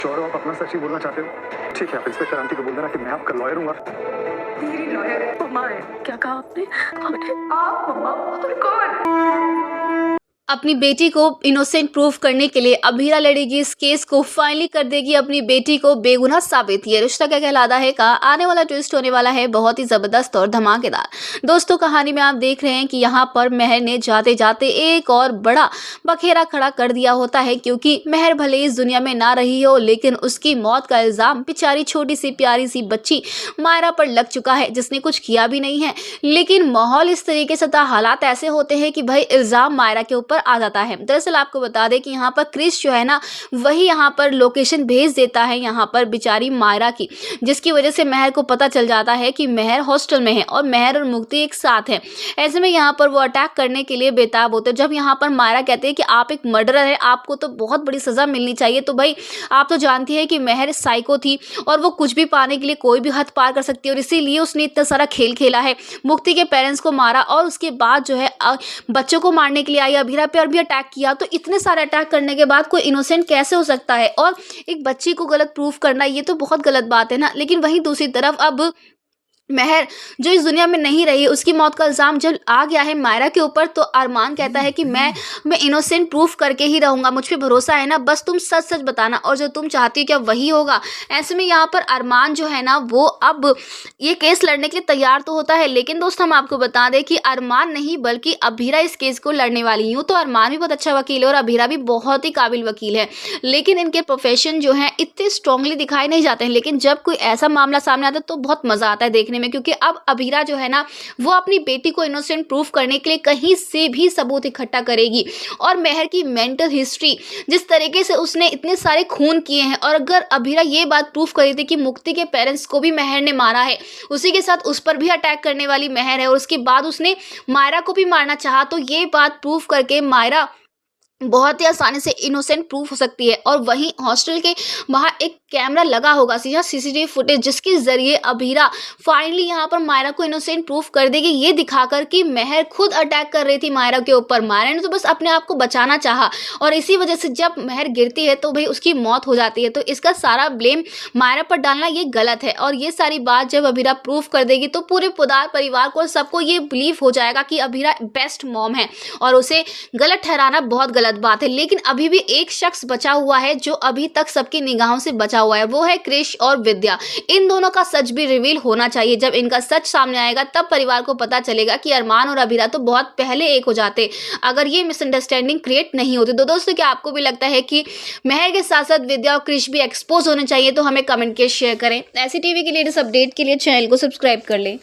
Sure आप अपना सच ही बोलना चाहते हो? ठीक है, आप इंस्पेक्टर आंटी को बोल देना कि मैं आपका लॉयर हूँ। मेरी लॉयर मम्मा है। क्या कहा आपने? आप मम्मा और कौन? अपनी बेटी को इनोसेंट प्रूफ करने के लिए अभीरा लड़ेगी इस केस को, फाइनली कर देगी अपनी बेटी को बेगुनाह साबित। ये रिश्ता क्या कहलाता है का आने वाला ट्विस्ट होने वाला है बहुत ही जबरदस्त और धमाकेदार। दोस्तों, कहानी में आप देख रहे हैं कि यहाँ पर मेहर ने जाते जाते एक और बड़ा बखेरा खड़ा कर दिया होता है, क्योंकि मेहर भले इस दुनिया में ना रही हो, लेकिन उसकी मौत का इल्जाम बेचारी छोटी सी प्यारी सी बच्ची मायरा पर लग चुका है, जिसने कुछ किया भी नहीं है। लेकिन माहौल इस तरीके से था, हालात ऐसे होते हैं कि भाई इल्जाम मायरा के ऊपर आ जाता है। दरअसल आपको बता दें कि यहाँ पर क्रिस जो है ना, वही यहाँ पर लोकेशन भेज देता है यहाँ पर बेचारी मायरा की, जिसकी वजह से मेहर को पता चल जाता है कि मेहर हॉस्टल में है और मेहर और मुक्ति एक साथ है। ऐसे में यहाँ पर वो अटैक करने के लिए बेताब होते हैं। जब यहाँ पर मायरा कहते हैं कि आप एक मर्डरर है, आपको तो बहुत बड़ी सजा मिलनी चाहिए, तो भाई आप तो जानती है कि मेहर साइको थी और वो कुछ भी पाने के लिए कोई भी हद पार कर सकती है, और इसीलिए उसने इतना सारा खेल खेला है, मुक्ति के पेरेंट्स को मारा और उसके बाद जो है बच्चों को मारने के लिए आई अभीरा पे और भी अटैक किया। तो इतने सारे अटैक करने के बाद कोई इनोसेंट कैसे हो सकता है? और एक बच्ची को गलत प्रूफ करना, ये तो बहुत गलत बात है ना। लेकिन वहीं दूसरी तरफ अब मेहर जो इस दुनिया में नहीं रही, उसकी मौत का इल्जाम जब आ गया है मायरा के ऊपर, तो अरमान कहता है कि मैं इनोसेंट प्रूफ करके ही रहूंगा, मुझ पे भरोसा है ना, बस तुम सच सच बताना और जो तुम चाहती हो क्या वही होगा। ऐसे में यहाँ पर अरमान जो है ना, वो अब ये केस लड़ने के लिए तैयार तो होता है, लेकिन दोस्त हम आपको बता दें कि अरमान नहीं बल्कि अभीरा इस केस को लड़ने वाली हूँ। तो अरमान भी बहुत अच्छा वकील है और अभीरा भी बहुत ही काबिल वकील है, लेकिन इनके प्रोफेशन जो है इतने स्ट्रांगली दिखाए नहीं जाते हैं। लेकिन जब कोई ऐसा मामला सामने आता है तो बहुत मजा आता है देखने में, क्योंकि अब अभीरा जो है ना, वो अपनी बेटी को इनोसेंट प्रूफ करने के लिए कहीं से भी सबूत इकट्ठा करेगी। और मेहर की मेंटल हिस्ट्री, जिस तरीके से उसने इतने सारे खून किए हैं, और अगर अभीरा ये बात प्रूफ करी थी कि मुक्ति के पेरेंट्स को भी मेहर ने मारा है, उसी के साथ उस पर भी अटैक करने वाली मेहर है, और उसके बाद उसने मायरा को भी मारना चाहा, तो ये बात प्रूफ करके मायरा बहुत ही आसानी से इनोसेंट प्रूफ हो सकती है। और वहीं हॉस्टल के बाहर एक कैमरा लगा होगा, सीधा सीसीटीवी फुटेज, जिसके जरिए अभीरा फाइनली यहाँ पर मायरा को इनोसेंट प्रूफ कर देगी, ये दिखाकर कि मेहर खुद अटैक कर रही थी मायरा के ऊपर। मायरा ने तो बस अपने आप को बचाना चाहा, और इसी वजह से जब मेहर गिरती है तो भाई उसकी मौत हो जाती है। तो इसका सारा ब्लेम मायरा पर डालना ये गलत है, और ये सारी बात जब अभीरा प्रूफ कर देगी तो पूरे पुदार परिवार को, सबको ये बिलीव हो जाएगा कि अभीरा बेस्ट मॉम है, और उसे गलत ठहराना बहुत गलत बात है। लेकिन अभी भी एक शख्स बचा हुआ है जो अभी तक सबकी निगाहों से बचा हुआ है, वो है क्रिश और विद्या। इन दोनों का सच भी रिवील होना चाहिए। जब इनका सच सामने आएगा तब परिवार को पता चलेगा कि अरमान और अभीरा तो बहुत पहले एक हो जाते अगर ये मिसअंडरस्टैंडिंग क्रिएट नहीं होती। तो दोस्तों, क्या आपको भी लगता है कि मेहर के साथ साथ विद्या और क्रिश भी एक्सपोज होने चाहिए? तो हमें कमेंट के शेयर करें। ऐसी टीवी की लेटेस्ट अपडेट के लिए चैनल को सब्सक्राइब कर लें।